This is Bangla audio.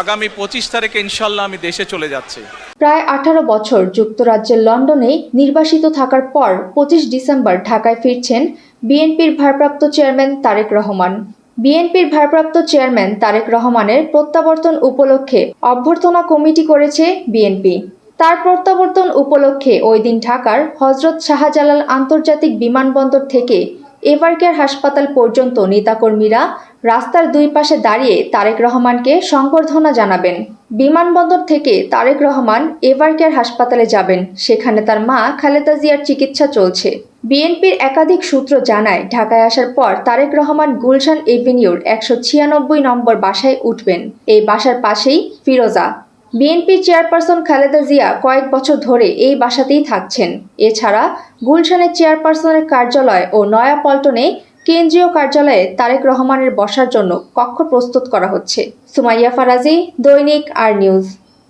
আগামী 25 তারিখে ইনশাল্লাহ আমি দেশে চলে যাচ্ছি। প্রায় 18 বছর যুক্তরাজ্যের লন্ডনে নির্বাসিত থাকার পর 25 ডিসেম্বর ঢাকায় ফিরছেন বিএনপির ভারপ্রাপ্ত চেয়ারম্যান তারেক রহমান। বিএনপির ভারপ্রাপ্ত চেয়ারম্যান তারেক রহমানের প্রত্যাবর্তন উপলক্ষে অভ্যর্থনা কমিটি করেছে বিএনপি। তার প্রত্যাবর্তন উপলক্ষে ওই দিন ঢাকার হযরত শাহজালাল আন্তর্জাতিক বিমানবন্দর থেকে এভারকেয়ার হাসপাতাল পর্যন্ত নেতাকর্মীরা রাস্তার দুই পাশে দাঁড়িয়ে তারেক রহমানকে সংবর্ধনা জানাবেন। বিমানবন্দর থেকে তারেক রহমান এভারকেয়ার হাসপাতালে যাবেন, সেখানে তার মা খালেদা জিয়ার চিকিৎসা চলছে। বিএনপির একাধিক সূত্র জানায়, ঢাকায় আসার পর তারেক রহমান গুলশান এভিনিউর 196 নম্বর বাসায় উঠবেন। এই বাসার পাশেই ফিরোজা। বিএনপির চেয়ারপারসন খালেদা জিয়া কয়েক বছর ধরে এই বাসাতেই থাকছেন। এছাড়া গুলশানের চেয়ারপারসনের কার্যালয় ও নয়াপল্টনে কেন্দ্রীয় কার্যালয়ে তারেক রহমানের বসার জন্য কক্ষ প্রস্তুত করা হচ্ছে। সুমাইয়া ফারাজি, দৈনিক আর নিউজ।